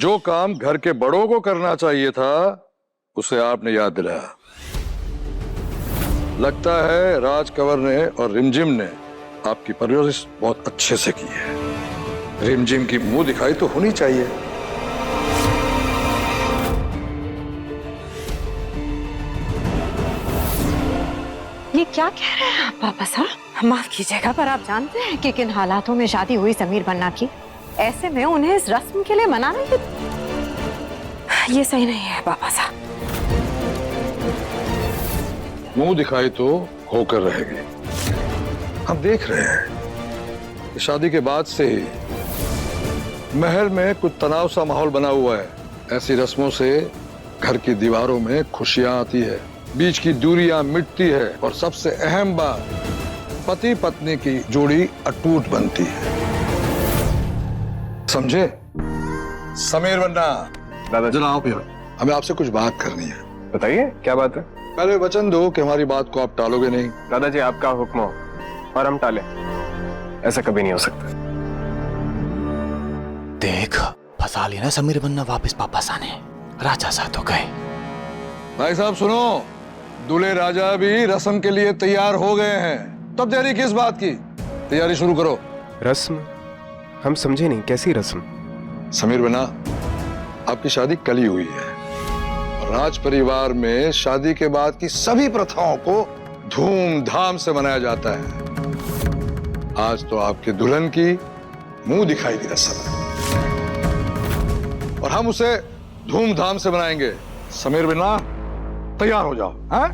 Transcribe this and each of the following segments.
जो काम घर के बड़ों को करना चाहिए था उसे आपने याद दिलाया। लगता है राज कंवर ने और रिमझिम ने आपकी परवरिश बहुत अच्छे से की है। रिमझिम की मुंह दिखाई तो होनी चाहिए। ये क्या कह रहे हैं आप पापा साहब? माफ कीजिएगा पर आप जानते हैं कि किन हालातों में शादी हुई समीर बन्ना की। ऐसे में उन्हें इस रस्म के लिए मनाना ये सही नहीं है पापा साहब। मुंह दिखाई तो होकर रहेगी। हम देख रहे हैं कि शादी के बाद से ही महल में कुछ तनाव सा माहौल बना हुआ है। ऐसी रस्मों से घर की दीवारों में खुशियां आती है, बीच की दूरियां मिटती है और सबसे अहम बात, पति पत्नी की जोड़ी अटूट बनती है। समझे? समीर बन्ना, दादाजी जरा आओ यार, हमें आपसे कुछ बात करनी है। बताइए क्या बात है? पहले वचन दो कि हमारी बात को आप टालोगे नहीं। दादाजी आपका हुक्म हो और हम टालें, ऐसा कभी नहीं हो सकता। देख फंसा लिया ना समीर बन्ना, वापस वापस आने राजा साथ हो गए। भाई साहब सुनो, दूल्हे राजा भी रस्म के लिए तैयार हो गए हैं। तब देरी किस बात की? तैयारी शुरू करो। रस्म? हम समझे नहीं, कैसी रस्म? समीर बन्ना, आपकी शादी कल ही हुई है। राज परिवार में शादी के बाद की सभी प्रथाओं को धूमधाम से मनाया जाता है। आज तो आपके दुल्हन की मुंह दिखाई की रस्म है और हम उसे धूमधाम से मनाएंगे। समीर बन्ना, तैयार हो जाओ। हैं?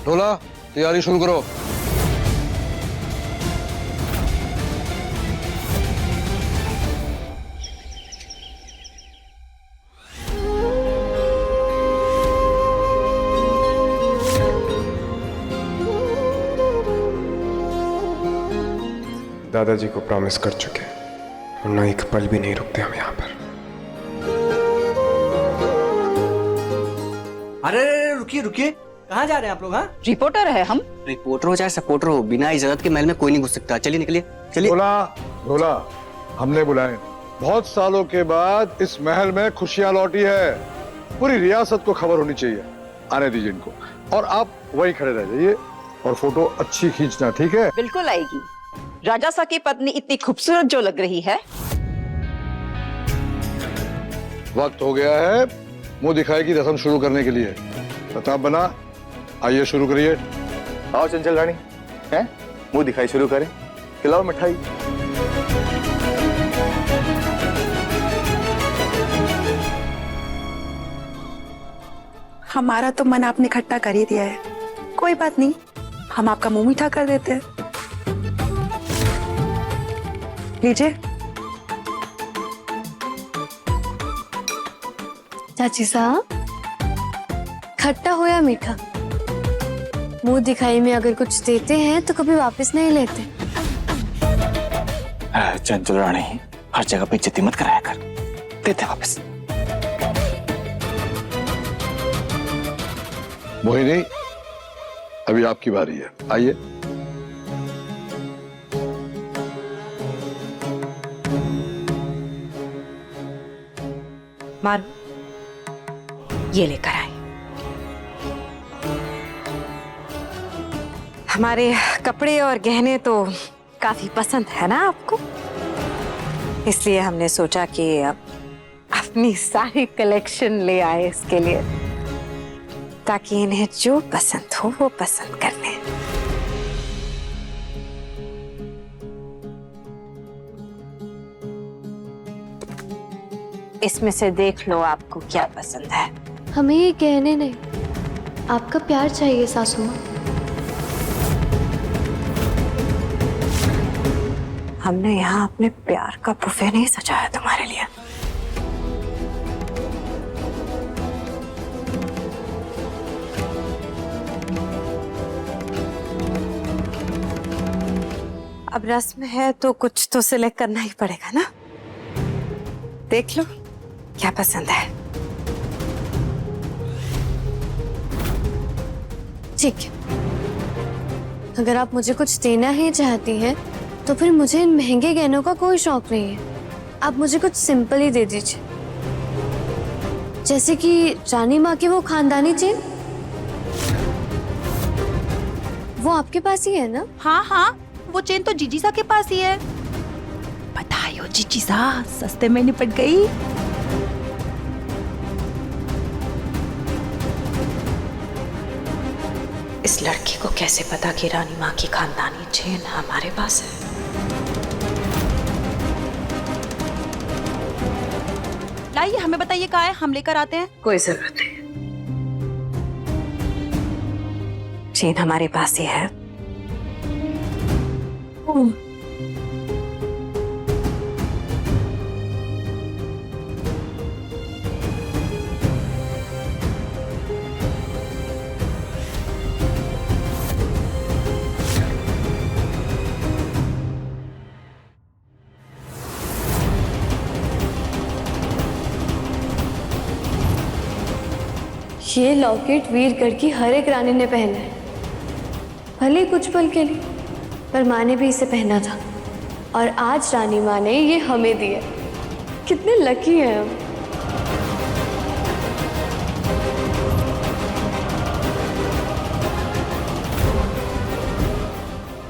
ढोला, तैयारी शुरू करो। दादाजी को प्रॉमिस कर चुके और ना एक पल भी नहीं रुकते हम यहाँ पर। अरे रुकिए रुकिए, कहाँ जा रहे हैं आप लोग? हाँ, रिपोर्टर है हम। रिपोर्टर हो चाहे सपोर्टर हो, बिना इजाजत के महल में कोई नहीं घुस सकता। चलिए निकलिए, चलिए। ढोला, हमने बुलाए। बहुत सालों के बाद इस महल में खुशियां लौटी है। पूरी रियासत को खबर होनी चाहिए। आने दीजिए इनको और आप वहीं खड़े रह जाइए और फोटो अच्छी खींचना, ठीक है? बिल्कुल आएगी। राजा सा की पत्नी इतनी खूबसूरत जो लग रही है। वक्त हो गया है मुंह दिखाई की रस्म शुरू करने के लिए। प्रताप बना, आइए शुरू करिए। आओ चंचल रानी, हैं? मुंह दिखाई शुरू करें। खिलाओ मिठाई। हमारा तो मन आपने खट्टा कर ही दिया है। कोई बात नहीं, हम आपका मुंह मीठा कर देते हैं। लीजिए। चाची साहब, खट्टा हो या मीठा, मुंह दिखाई में अगर कुछ देते हैं तो कभी वापस नहीं लेते। चंचल रानी, हर जगह पे इज्जती मत कराया कर, देते वापस। मोहिनी, अभी आपकी बारी है, आइए। मारो, ये लेकर आए। हमारे कपड़े और गहने तो काफी पसंद है ना आपको, इसलिए हमने सोचा कि अब अपनी सारी कलेक्शन ले आए इसके लिए, ताकि इन्हें जो पसंद हो वो पसंद कर लें। इसमें से देख लो आपको क्या पसंद है। हमें ये कहने नहीं, आपका प्यार चाहिए सासू माँ। हमने यहाँ अपने प्यार का बुफे नहीं सजाया तुम्हारे लिए। अब रस्म है तो कुछ तो सिलेक्ट करना ही पड़ेगा ना। देख लो क्या पसंद है। ठीक है, अगर आप मुझे कुछ देना ही चाहती हैं तो फिर मुझे इन महंगे गहनों का कोई शौक नहीं है। आप मुझे कुछ सिंपल ही दे दीजिए, जैसे कि रानी माँ के वो खानदानी चेन, वो आपके पास ही है ना? हाँ हाँ, वो चेन तो जीजी सा के पास ही है। बताओ जीजी सा, सस्ते में निपट गई। इस लड़की को कैसे पता कि रानी माँ की खानदानी चेन हमारे पास है? लाइए, हमें बताइए कहाँ है, हम लेकर आते हैं। कोई जरूरत नहीं, चेन हमारे पास ही है। ये लॉकेट वीरगढ़ की हर एक रानी ने पहना है, भले ही कुछ पल के लिए, पर माँ ने भी इसे पहना था और आज रानी माँ ने ये हमें दिया। कितने लकी हैं हम।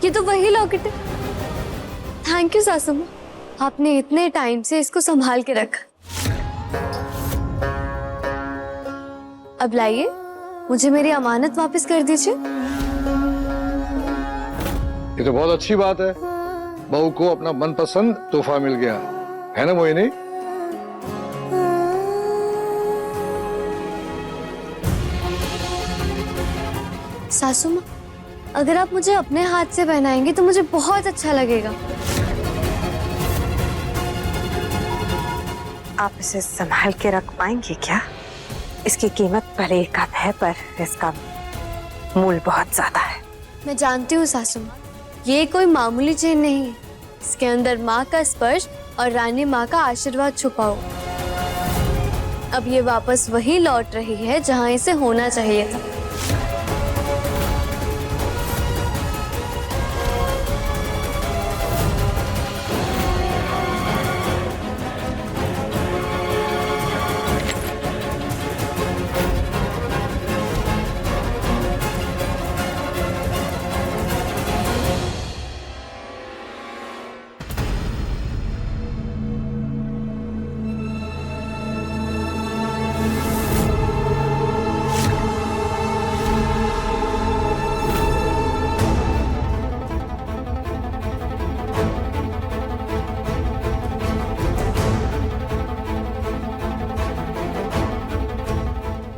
ये तो वही लॉकेट है। थैंक यू सासू माँ, आपने इतने टाइम से इसको संभाल के रखा। अब लाइए, मुझे मेरी अमानत वापस कर दीजिए। ये तो बहुत अच्छी बात है, बहू को अपना मनपसंद तोहफा मिल गया है ना मोहिनी? सासू माँ, अगर आप मुझे अपने हाथ से पहनाएंगे तो मुझे बहुत अच्छा लगेगा। आप इसे संभाल के रख पाएंगे क्या? इसकी कीमत भले ही कम है, पर इसका मूल्य बहुत ज्यादा है। मैं जानती हूँ सासू माँ, ये कोई मामूली चेन नहीं है। इसके अंदर माँ का स्पर्श और रानी माँ का आशीर्वाद छुपा हो। अब ये वापस वही लौट रही है जहाँ इसे होना चाहिए था।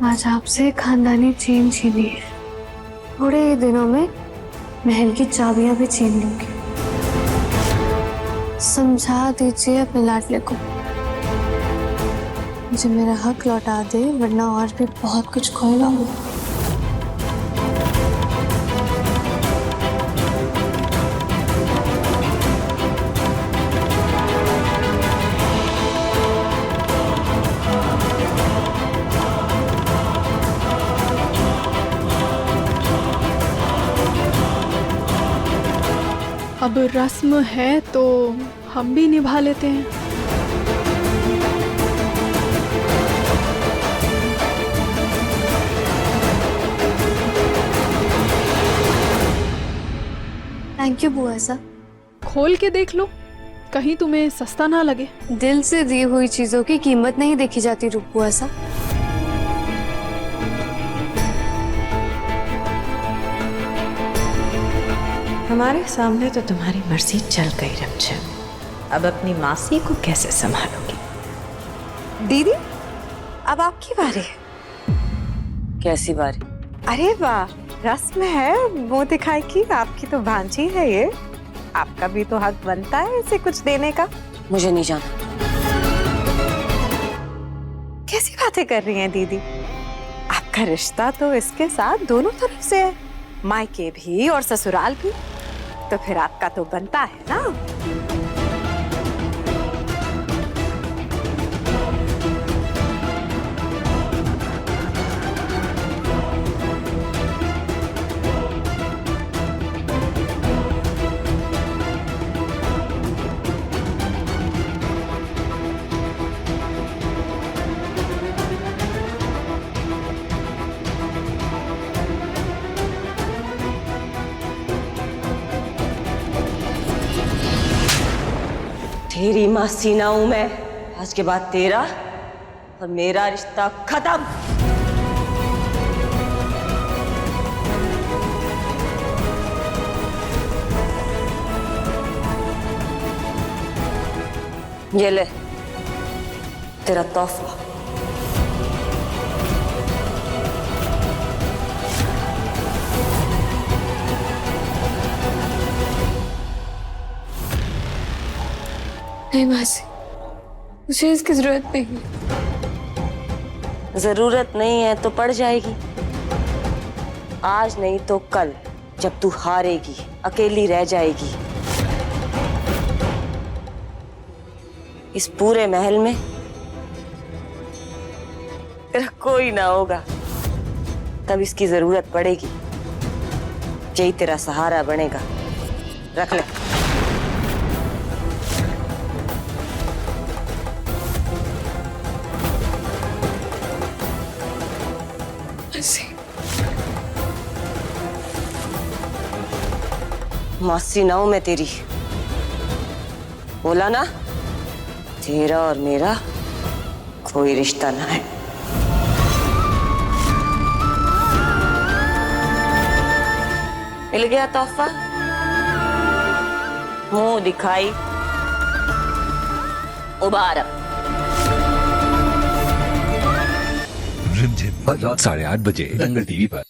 आज आपसे खानदानी चेन छीनी है, थोड़े ही दिनों में महल की चाबियां भी छीन लूंगी। समझा दीजिए अपने लाडले को, मुझे मेरा हक लौटा दे, वरना और भी बहुत कुछ खोएगा वो। अब रस्म है तो हम भी निभा लेते हैं। थैंक यू बुआ सा। खोल के देख लो, कहीं तुम्हें सस्ता ना लगे। दिल से दी हुई चीजों की कीमत नहीं देखी जाती रूप बुआ सा। हमारे सामने तो तुम्हारी मर्जी चल गई रमचन। अब अपनी मासी को कैसे संभालोगी? दीदी, अब आपकी बारी है। कैसी बारी? अरे वाह, रस्म है मुंह दिखाई की। आपकी तो भांजी है ये, आपका भी तो हक बनता है इसे कुछ देने का। मुझे नहीं जाना। कैसी बातें कर रही हैं दीदी? आपका रिश्ता तो इसके साथ दोनों तरफ से है, मायके भी और ससुराल भी, तो फिर आपका तो बनता है ना। तेरी मासी ना हूं मैं। आज के बाद तेरा और मेरा रिश्ता खत्म। ये ले तेरा तोहफा। नहीं मासी, मुझे इसकी जरूरत नहीं है। जरूरत नहीं है तो पड़ जाएगी। आज नहीं तो कल, जब तू हारेगी, अकेली रह जाएगी। इस पूरे महल में तेरा कोई ना होगा, तब इसकी जरूरत पड़ेगी। यही तेरा सहारा बनेगा। रख ले। मासी ना हूं मैं तेरी, बोला ना। तेरा और मेरा कोई रिश्ता ना है। मिल गया तोहफा? मुंह दिखाई उबार। रिमझिम रात 8:30 बजे दंगल टीवी पर।